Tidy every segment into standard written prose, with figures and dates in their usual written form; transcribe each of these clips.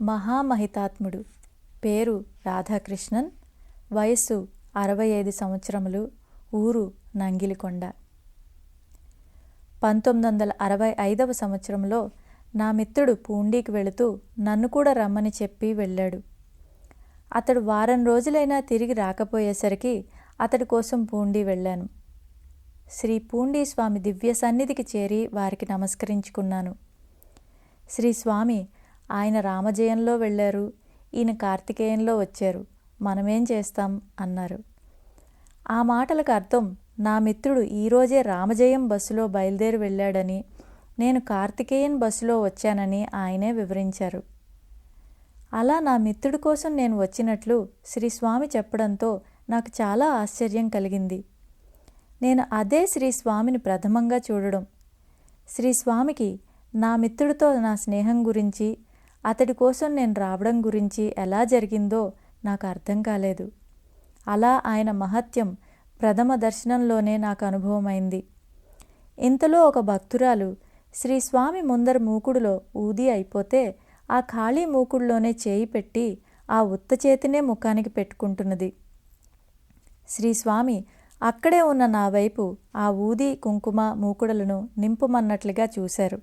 మహామహితాత్ముడు. పేరు రాధాకృష్ణన్. వయస్సు 65 సంవత్సరములు. ఊరు నంగిలికొండ. 1965వ సంవత్సరంలో నా మిత్రుడు పూండీకి వెళుతూ నన్ను కూడా రమ్మని చెప్పి వెళ్ళాడు. అతడు వారం రోజులైనా తిరిగి రాకపోయేసరికి అతడి కోసం పూండీ వెళ్ళాను. శ్రీ పూండీ స్వామి దివ్య సన్నిధికి చేరి వారికి నమస్కరించుకున్నాను. శ్రీ స్వామి, ఆయన రామజయంలో వెళ్ళారు, ఈయన కార్తికేయంలో వచ్చారు, మనమేం చేస్తాం అన్నారు. ఆ మాటలకు అర్థం నా మిత్రుడు ఈరోజే రామజయం బస్సులో బయలుదేరి వెళ్ళాడని, నేను కార్తికేయన్ బస్సులో వచ్చానని ఆయనే వివరించారు. అలా నా మిత్రుడి కోసం నేను వచ్చినట్లు శ్రీ స్వామి చెప్పడంతో నాకు చాలా ఆశ్చర్యం కలిగింది. నేను అదే శ్రీ స్వామిని ప్రథమంగా చూడడం. శ్రీ స్వామికి నా మిత్రుడితో నా స్నేహం గురించి, అతడి కోసం నేను రావడం గురించి ఎలా జరిగిందో నాకు అర్థం కాలేదు. అలా ఆయన మహత్యం ప్రథమ దర్శనంలోనే నాకు అనుభవమైంది. ఇంతలో ఒక భక్తురాలు శ్రీ స్వామి ముందర మూకుడులో ఊది అయిపోతే ఆ ఖాళీ మూకుడులోనే చేయి పెట్టి ఆ ఉత్త చేతినే ముఖానికి పెట్టుకుంటున్నది. శ్రీ స్వామి అక్కడే ఉన్న నా వైపు ఆ ఊది కుంకుమ మూకుడులను నింపమన్నట్లుగా చూశారు.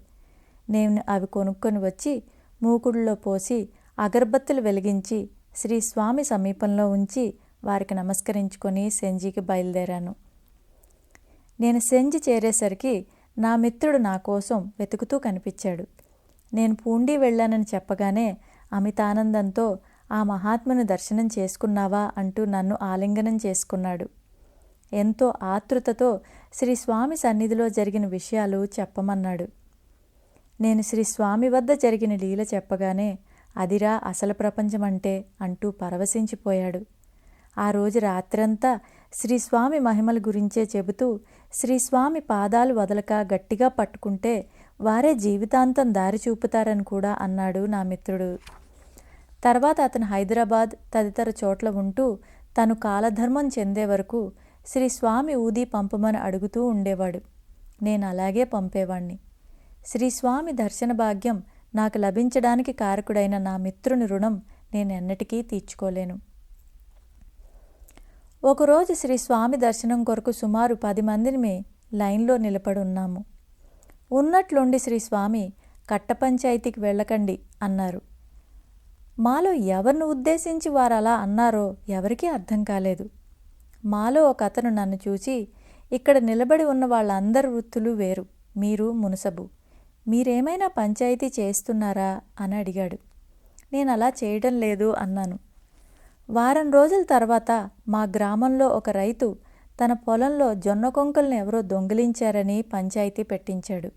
నేను అవి కొనుక్కొని వచ్చి మూకుడులో పోసి అగరబత్తులు వెలిగించి శ్రీ స్వామి సమీపంలో ఉంచి వారికి నమస్కరించుకొని సెంజికి బయలుదేరాను. నేను సెంజి చేరేసరికి నా మిత్రుడు నా కోసం వెతుకుతూ కనిపించాడు. నేను పూండీ వెళ్ళానని చెప్పగానే అమితానందంతో ఆ మహాత్ముని దర్శనం చేసుకున్నావా అంటూ నన్ను ఆలింగనం చేసుకున్నాడు. ఎంతో ఆతృతతో శ్రీ స్వామి సన్నిధిలో జరిగిన విషయాలు చెప్పమన్నాడు. నేను శ్రీ స్వామి వద్ద జరిగిన లీల చెప్పగానే అదిరా అసలు ప్రపంచమంటే అంటూ పరవశించిపోయాడు. ఆ రోజు రాత్రంతా శ్రీ స్వామి మహిమల గురించే చెబుతూ శ్రీ స్వామి పాదాలు వదలక గట్టిగా పట్టుకుంటే వారే జీవితాంతం దారి చూపుతారని కూడా అన్నాడు నా మిత్రుడు. తర్వాత అతను హైదరాబాద్ తదితర చోట్ల ఉంటూ తను కాలధర్మం చెందే వరకు శ్రీ స్వామి ఊది పంపమని అడుగుతూ ఉండేవాడు. నేను అలాగే పంపేవాణ్ణి. శ్రీ స్వామి దర్శన భాగ్యం నాకు లభించడానికి కారకుడైన నా మిత్రుని రుణం నేను ఎన్నటికీ తీర్చుకోలేను. ఒకరోజు శ్రీ స్వామి దర్శనం కొరకు సుమారు 10 మందిని లైన్లో నిలబడి ఉన్నాము. ఉన్నట్లుండి శ్రీ స్వామి కట్ట పంచాయతీకి వెళ్ళకండి అన్నారు. మాలో ఎవరిని ఉద్దేశించి వారు అలా అన్నారో ఎవరికీ అర్థం కాలేదు. మాలో ఒక అతను నన్ను చూసి, ఇక్కడ నిలబడి ఉన్న వాళ్ళందరి వృత్తులు వేరు, మీరు మునసబు, మీరేమైనా పంచాయతీ చేస్తున్నారా అని అడిగాడు. నేను అలా చేయడం లేదు అన్నాను. వారం రోజుల తర్వాత మా గ్రామంలో ఒక రైతు తన పొలంలో జొన్న కొంకల్ని ఎవరో దొంగిలించారని పంచాయతీ పెట్టించాడు.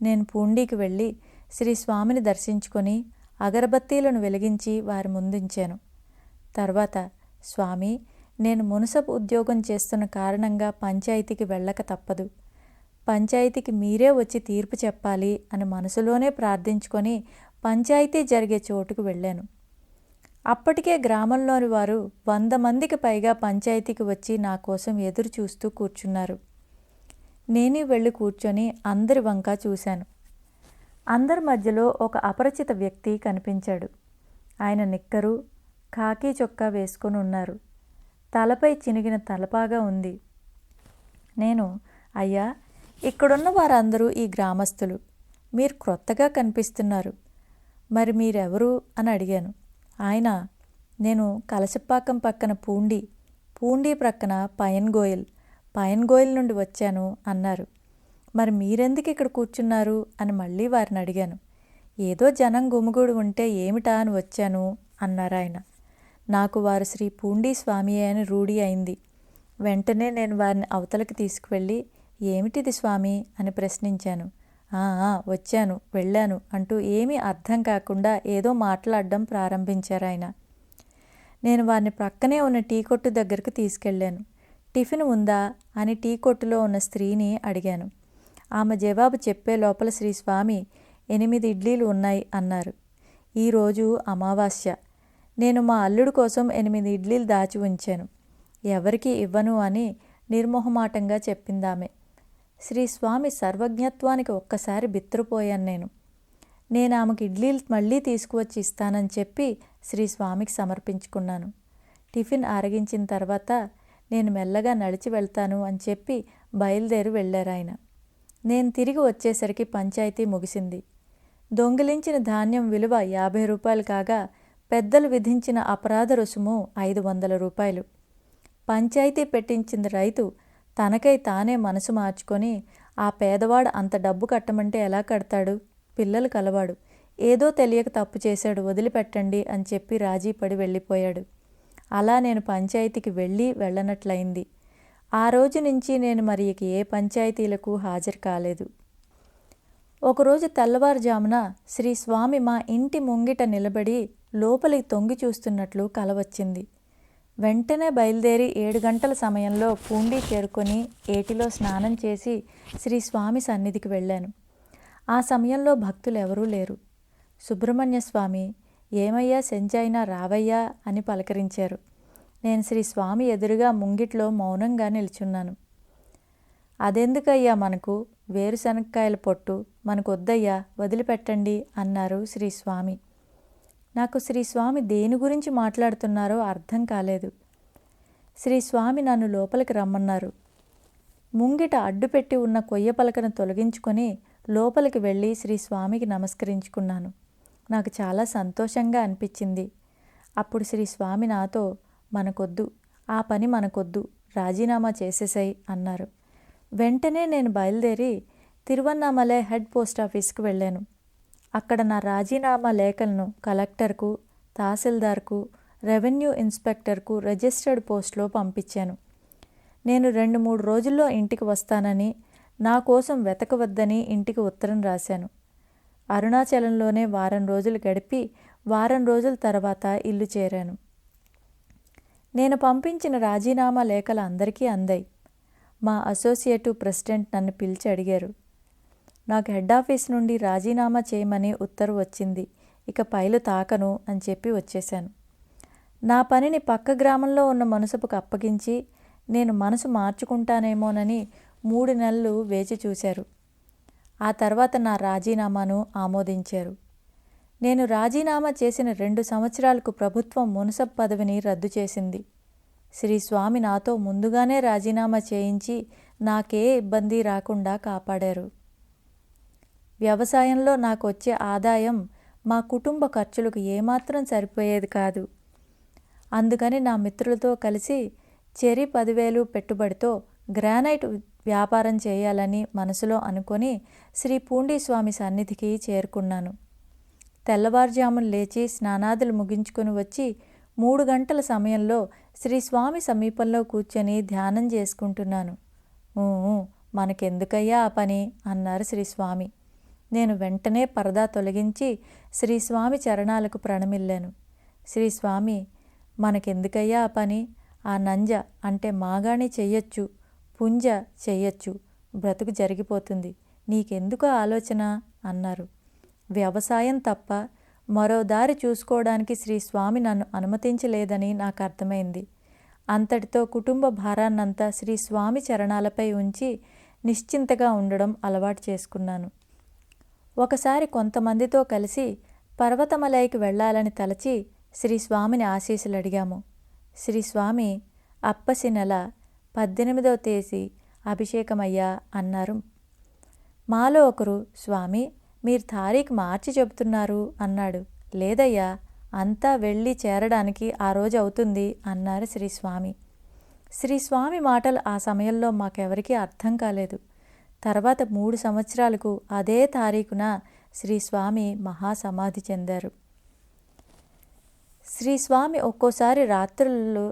నేను పూండీకి వెళ్ళి శ్రీ స్వామిని దర్శించుకొని అగరబత్తీలను వెలిగించి వారి ముందుంచాను. తర్వాత, స్వామి, నేను మునసబు ఉద్యోగం చేస్తున్న కారణంగా పంచాయతీకి వెళ్ళక తప్పదు, పంచాయతీకి మీరే వచ్చి తీర్పు చెప్పాలి అని మనసులోనే ప్రార్థించుకొని పంచాయతీ జరిగే చోటుకు వెళ్ళాను. అప్పటికే గ్రామంలోని వారు 100 మందికి పైగా పంచాయతీకి వచ్చి నా కోసం ఎదురు చూస్తూ కూర్చున్నారు. నేను వెళ్ళి కూర్చొని అందరి వంక చూశాను. అందరి మధ్యలో ఒక అపరిచిత వ్యక్తి కనిపించాడు. ఆయన నిక్కరు, ఖాకీ చొక్కా వేసుకొని ఉన్నారు. తలపై చినిగిన తలపాగా ఉంది. నేను, అయ్యా, ఇక్కడున్న వారందరూ ఈ గ్రామస్తులు, మీరు క్రొత్తగా కనిపిస్తున్నారు, మరి మీరెవరు అని అడిగాను. ఆయన, నేను కలశపాకం పక్కన పూండీ ప్రక్కన పయన్గోయల్ నుండి వచ్చాను అన్నారు. మరి మీరెందుకు ఇక్కడ కూర్చున్నారు అని మళ్ళీ వారిని అడిగాను. ఏదో జనం గుమిగూడి ఉంటే ఏమిటా అని వచ్చాను అన్నారు ఆయన. నాకు వారు శ్రీ పూండీ స్వామియే అని రూఢి అయింది. వెంటనే నేను వారిని అవతలకి తీసుకువెళ్ళి, ఏమిటిది స్వామి అని ప్రశ్నించాను. వచ్చాను, వెళ్ళాను అంటూ ఏమీ అర్థం కాకుండా ఏదో మాట్లాడడం ప్రారంభించారు ఆయన. నేను వారిని ప్రక్కనే ఉన్న టీ కొట్టు దగ్గరకు తీసుకెళ్ళాను. టిఫిన్ ఉందా అని టీ కొట్టులో ఉన్న స్త్రీని అడిగాను. ఆమె జవాబు చెప్పే లోపల శ్రీ స్వామి 8 ఇడ్లీలు ఉన్నాయి అన్నారు. ఈరోజు అమావాస్య. నేను మా అల్లుడు కోసం 8 ఇడ్లీలు దాచి ఉంచాను, ఎవరికి ఇవ్వను అని నిర్మోహమాటంగా చెప్పిందామె. శ్రీ స్వామి సర్వజ్ఞత్వానికి ఒక్కసారి బిత్తరపోయాను నేను. నేను ఆమెకు ఇడ్లీలు మళ్ళీ తీసుకువచ్చి ఇస్తానని చెప్పి శ్రీ స్వామికి సమర్పించుకున్నాను. టిఫిన్ అరగించిన తర్వాత నేను మెల్లగా నడిచి వెళ్తాను అని చెప్పి బయలుదేరి వెళ్ళారాయన. నేను తిరిగి వచ్చేసరికి పంచాయతీ ముగిసింది. దొంగిలించిన ధాన్యం విలువ 50 రూపాయలు కాగా పెద్దలు విధించిన అపరాధ రుసుము 500 రూపాయలు. పంచాయతీ పెట్టించిన రైతు తనకై తానే మనసు మార్చుకొని ఆ పేదవాడు అంత డబ్బు కట్టమంటే ఎలా కడతాడు? పిల్లలు కలవాడు, ఏదో తెలియక తప్పు చేశాడు, వదిలిపెట్టండి అని చెప్పి రాజీ పడి వెళ్ళిపోయాడు. అలా నేను పంచాయతీకి వెళ్ళనట్లయింది. ఆ రోజు నుంచి నేను మరి ఇక ఏ పంచాయతీలకు హాజరు కాలేదు. ఒకరోజు తెల్లవారుజామున శ్రీ స్వామి మా ఇంటి ముంగిట నిలబడి లోపలికి తొంగి చూస్తున్నట్లు కల వచ్చింది. వెంటనే బయలుదేరి 7 గంటల సమయంలో పూండి చేరుకొని ఏటిలో స్నానం చేసి శ్రీ స్వామి సన్నిధికి వెళ్ళాను. ఆ సమయంలో భక్తులు ఎవరూ లేరు. సుబ్రహ్మణ్య స్వామి, ఏమయ్యా సెంజైనా రావయ్యా అని పలకరించారు. నేను శ్రీ స్వామి ఎదురుగా ముంగిట్లో మౌనంగా నిల్చున్నాను. అదెందుకయ్యా మనకు, వేరుశనక్కాయల పొట్టు మనకొద్దయ్యా, వదిలిపెట్టండి అన్నారు శ్రీ స్వామి. నాకు శ్రీ స్వామి దేని గురించి మాట్లాడుతున్నారో అర్థం కాలేదు. శ్రీ స్వామి నన్ను లోపలికి రమ్మన్నారు. ముంగిట అడ్డుపెట్టి ఉన్న కొయ్య పలకను తొలగించుకొని లోపలికి వెళ్ళి శ్రీ స్వామికి నమస్కరించుకున్నాను. నాకు చాలా సంతోషంగా అనిపించింది. అప్పుడు శ్రీ స్వామి నాతో, మనకొద్దు, ఆ పని మనకొద్దు, రాజీనామా చేసేసాయి అన్నారు. వెంటనే నేను బయలుదేరి తిరువన్నామలై హెడ్ పోస్ట్ ఆఫీస్కి వెళ్ళాను. అక్కడ నా రాజీనామా లేఖలను కలెక్టర్కు, తహసీల్దార్కు, రెవెన్యూ ఇన్స్పెక్టర్కు రిజిస్టర్డ్ పోస్ట్లో పంపించాను. నేను 2-3 రోజుల్లో ఇంటికి వస్తానని, నా కోసం వెతకవద్దని ఇంటికి ఉత్తరం రాశాను. అరుణాచలంలోనే వారం రోజులు గడిపి వారం రోజుల తర్వాత ఇల్లు చేరాను. నేను పంపించిన రాజీనామా లేఖలు అందరికీ అందాయి. మా అసోసియేటివ్ ప్రెసిడెంట్ నన్ను పిలిచి అడిగారు. నాకు హెడ్ ఆఫీస్ నుండి రాజీనామా చేయమని ఉత్తర్వు వచ్చింది, ఇక పైలు తాకను అని చెప్పి వచ్చేశాను. నా పనిని పక్క గ్రామంలో ఉన్న మున్సిపకు అప్పగించి నేను మనసు మార్చుకుంటానేమోనని 3 నెలలు వేచి చూశారు. ఆ తర్వాత నా రాజీనామాను ఆమోదించారు. నేను రాజీనామా చేసిన 2 సంవత్సరాలకు ప్రభుత్వం మున్సిపల్ పదవిని రద్దు చేసింది. శ్రీ స్వామి నాతో ముందుగానే రాజీనామా చేయించి నాకే ఇబ్బంది రాకుండా కాపాడారు. వ్యవసాయంలో నాకు వచ్చే ఆదాయం మా కుటుంబ ఖర్చులకు ఏమాత్రం సరిపోయేది కాదు. అందుకని నా మిత్రులతో కలిసి చెరి 10,000 పెట్టుబడితో గ్రానైట్ వ్యాపారం చేయాలని మనసులో అనుకొని శ్రీ పూండి స్వామి సన్నిధికి చేరుకున్నాను. తెల్లవారుజామున లేచి స్నానాదులు ముగించుకొని వచ్చి 3 గంటల సమయంలో శ్రీ స్వామి సమీపంలో కూర్చొని ధ్యానం చేసుకుంటున్నాను. మనకెందుకయ్యా ఆ పని అన్నారు శ్రీ స్వామి. నేను వెంటనే పరదా తొలగించి శ్రీ స్వామి చరణాలకు ప్రణమిల్లాను. శ్రీ స్వామి, మనకెందుకయ్యా ఆ పని, ఆ నంజ అంటే మాగాణి చెయ్యొచ్చు, పుంజ చెయ్యొచ్చు, బ్రతుకు జరిగిపోతుంది, నీకెందుకు ఆలోచన అన్నారు. వ్యవసాయం తప్ప మరో దారి చూసుకోవడానికి శ్రీ స్వామి నన్ను అనుమతించలేదని నాకు అర్థమైంది. అంతటితో కుటుంబ భారాన్నంతా శ్రీ స్వామి చరణాలపై ఉంచి నిశ్చింతగా ఉండడం అలవాటు చేసుకున్నాను. ఒకసారి కొంతమందితో కలిసి పర్వతమలైకి వెళ్ళాలని తలచి శ్రీ స్వామిని ఆశీస్సులు అడిగాము. శ్రీ స్వామి అప్పసి నెల 18వ తేదీ అభిషేకమయ్యా అన్నారు. మాలో ఒకరు, స్వామి మీరు తారీఖు మార్చి చెబుతున్నారు అన్నాడు. లేదయ్యా, అంతా వెళ్ళి చేరడానికి ఆ రోజు అవుతుంది అన్నారు శ్రీ స్వామి. శ్రీ స్వామి మాటలు ఆ సమయంలో మాకెవరికీ అర్థం కాలేదు. తర్వాత 3 సంవత్సరాలకు అదే తారీఖున శ్రీ స్వామి మహాసమాధి చెందారు. శ్రీ స్వామి ఒక్కోసారి రాత్రులలో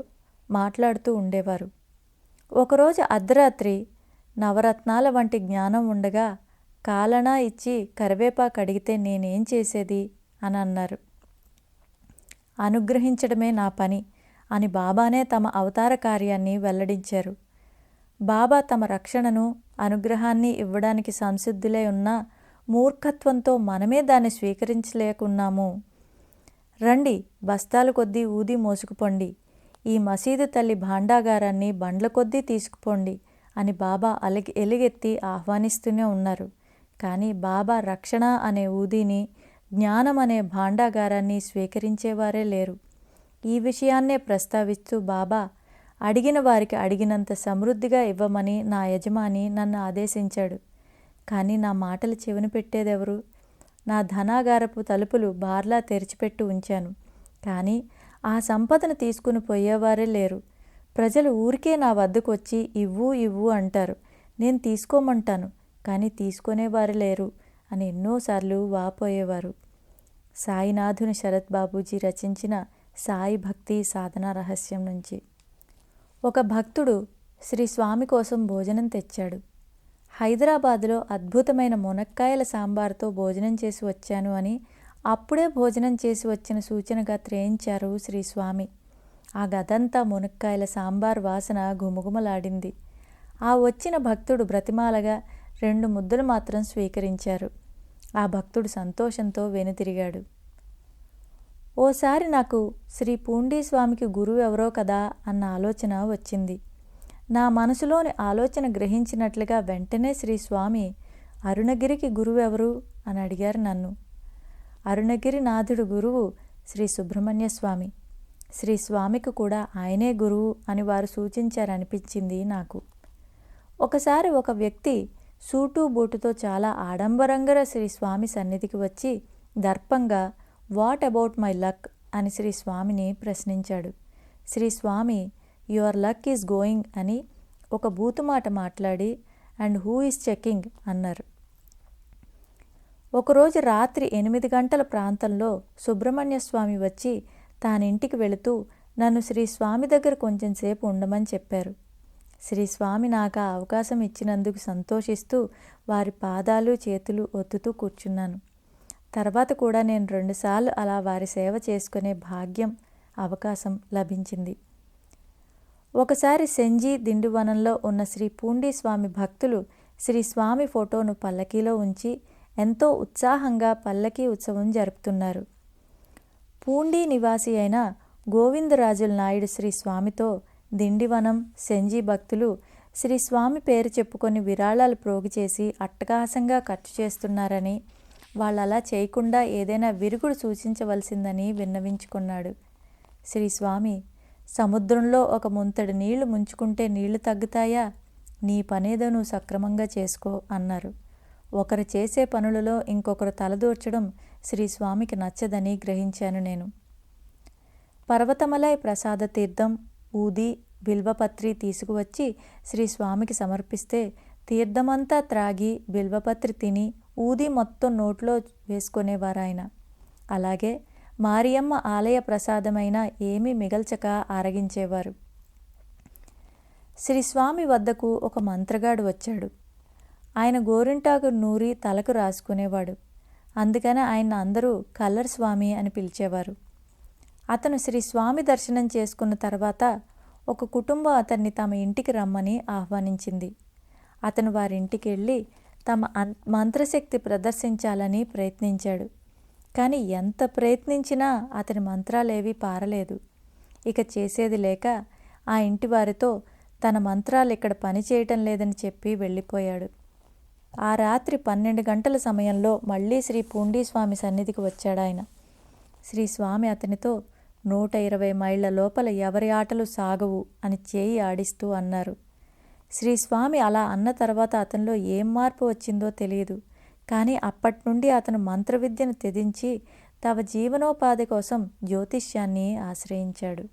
మాట్లాడుతూ ఉండేవారు. ఒకరోజు అర్ధరాత్రి నవరత్నాల వంటి జ్ఞానం ఉండగా కాలనా ఇచ్చి కరివేపాకు అడిగితే నేనేం చేసేది అని అన్నారు. అనుగ్రహించడమే నా పని అని బాబానే తమ అవతార కార్యాన్ని వెల్లడించారు. బాబా తమ రక్షణను, అనుగ్రహాన్ని ఇవ్వడానికి సంసిద్ధులై ఉన్న మూర్ఖత్వంతో మనమే దాన్ని స్వీకరించలేకున్నాము. రండి, బస్తాల కొద్దీ ఊది మోసుకుపోండి, ఈ మసీదు తల్లి భాండాగారాన్ని బండ్ల కొద్దీ తీసుకుపోండి అని బాబా ఎలుగెత్తి ఆహ్వానిస్తూనే ఉన్నారు. కానీ బాబా రక్షణ అనే ఊదిని జ్ఞానం అనే భాండాగారాన్ని స్వీకరించేవారే లేరు. ఈ విషయాన్నే ప్రస్తావిస్తూ బాబా అడిగిన వారికి అడిగినంత సమృద్ధిగా ఇవ్వమని నా యజమాని నన్ను ఆదేశించాడు. కానీ నా మాటలు చెవిన పెట్టేదెవరు? నా ధనాగారపు తలుపులు బార్లా తెరిచిపెట్టి ఉంచాను. కానీ ఆ సంపదను తీసుకుని పోయేవారే లేరు. ప్రజలు ఊరికే నా వద్దకు వచ్చి ఇవ్వు ఇవ్వు అంటారు. నేను తీసుకోమంటాను, కానీ తీసుకునేవారు లేరు అని ఎన్నోసార్లు వాపోయేవారు. సాయినాథుని శరత్ బాబూజీ రచించిన సాయి భక్తి సాధన రహస్యం నుంచి. ఒక భక్తుడు శ్రీ స్వామి కోసం భోజనం తెచ్చాడు. హైదరాబాదులో అద్భుతమైన మునక్కాయల సాంబార్తో భోజనం చేసి వచ్చాను అని అప్పుడే భోజనం చేసి వచ్చిన సూచనగా త్రేయించారు శ్రీ స్వామి. ఆ గదంతా మునక్కాయల సాంబార్ వాసన గుమగుమలాడింది. ఆ వచ్చిన భక్తుడు బ్రతిమాలగా 2 ముద్దలు మాత్రం స్వీకరించారు. ఆ భక్తుడు సంతోషంతో వెనుతిరిగాడు. ఓసారి నాకు శ్రీ పూండీ స్వామికి గురువు ఎవరో కదా అన్న ఆలోచన వచ్చింది. నా మనసులోని ఆలోచన గ్రహించినట్లుగా వెంటనే శ్రీ స్వామి, అరుణగిరికి గురువు ఎవరు అని అడిగారు నన్ను. అరుణగిరి నాథుడు గురువు శ్రీ సుబ్రహ్మణ్య స్వామి. శ్రీ స్వామికి కూడా ఆయనే గురువు అని వారు సూచించారనిపించింది నాకు. ఒకసారి ఒక వ్యక్తి సూటు బూటుతో చాలా ఆడంబరంగా శ్రీ స్వామి సన్నిధికి వచ్చి దర్పంగా వాట్ అబౌట్ మై లక్ అని శ్రీ స్వామిని ప్రశ్నించాడు. శ్రీ స్వామి యువర్ లక్ ఈజ్ గోయింగ్ అని ఒక బూతుమాట మాట్లాడి అండ్ హూ ఈజ్ చెకింగ్ అన్నారు. ఒకరోజు రాత్రి 8 గంటల ప్రాంతంలో సుబ్రహ్మణ్య స్వామి వచ్చి తానింటికి వెళుతూ నన్ను శ్రీ స్వామి దగ్గర కొంచెం సేపు ఉండమని చెప్పారు. శ్రీ స్వామి నాకు ఆ అవకాశం ఇచ్చినందుకు సంతోషిస్తూ వారి పాదాలు చేతులు ఒత్తుతూ కూర్చున్నాను. తర్వాత కూడా నేను 2 సార్లు అలా వారి సేవ చేసుకునే భాగ్యం అవకాశం లభించింది. ఒకసారి సెంజీ దిండువనంలో ఉన్న శ్రీ పూండీ స్వామి భక్తులు శ్రీ స్వామి ఫోటోను పల్లకీలో ఉంచి ఎంతో ఉత్సాహంగా పల్లకీ ఉత్సవం జరుపుతున్నారు. పూండీ నివాసి అయిన గోవిందరాజుల నాయుడు శ్రీ స్వామితో దిండివనం సెంజీ భక్తులు శ్రీ స్వామి పేరు చెప్పుకొని విరాళాలు ప్రోగు చేసి అట్టహాసంగా ఖర్చు చేస్తున్నారని, వాళ్ళు అలా చేయకుండా ఏదైనా విరుగుడు సూచించవలసిందని విన్నవించుకున్నాడు. శ్రీ స్వామి, సముద్రంలో ఒక ముంతడి నీళ్లు ముంచుకుంటే నీళ్లు తగ్గుతాయా? నీ పనేదో నువ్వు సక్రమంగా చేసుకో అన్నారు. ఒకరు చేసే పనులలో ఇంకొకరు తలదూర్చడం శ్రీ స్వామికి నచ్చదని గ్రహించాను నేను. పర్వతమలై ప్రసాద తీర్థం, ఊది, బిల్వపత్రి తీసుకువచ్చి శ్రీ స్వామికి సమర్పిస్తే తీర్థమంతా త్రాగి బిల్వపత్రి తిని ఊది మొత్తం నోట్లో వేసుకునేవారాయన. అలాగే మారియమ్మ ఆలయ ప్రసాదమైన ఏమీ మిగల్చక ఆరగించేవారు. శ్రీ స్వామి వద్దకు ఒక మంత్రగాడు వచ్చాడు. ఆయన గోరింటాకు నూరి తలకు రాసుకునేవాడు. అందుకని ఆయన అందరూ కల్లర్ స్వామి అని పిలిచేవారు. అతను శ్రీ స్వామి దర్శనం చేసుకున్న తర్వాత ఒక కుటుంబం అతన్ని తమ ఇంటికి రమ్మని ఆహ్వానించింది. అతను వారింటికి వెళ్ళి తమ మంత్రశక్తి ప్రదర్శించాలని ప్రయత్నించాడు. కానీ ఎంత ప్రయత్నించినా అతని మంత్రాలేవీ పారలేదు. ఇక చేసేది లేక ఆ ఇంటి వారితో తన మంత్రాలు ఇక్కడ పనిచేయటం లేదని చెప్పి వెళ్ళిపోయాడు. ఆ రాత్రి 12 గంటల సమయంలో మళ్ళీ శ్రీ పూండీ స్వామి సన్నిధికి వచ్చాడాయన. శ్రీ స్వామి అతనితో 120 మైళ్ళ లోపల ఎవరి ఆటలు సాగవు అని చేయి ఆడిస్తూ అన్నారు. శ్రీ స్వామి అలా అన్న తర్వాత అతనిలో ఏం మార్పు వచ్చిందో తెలియదు. కానీ అప్పటి నుండి అతను మంత్రవిద్యను త్యజించి తమ జీవనోపాధి కోసం జ్యోతిష్యాన్ని ఆశ్రయించాడు.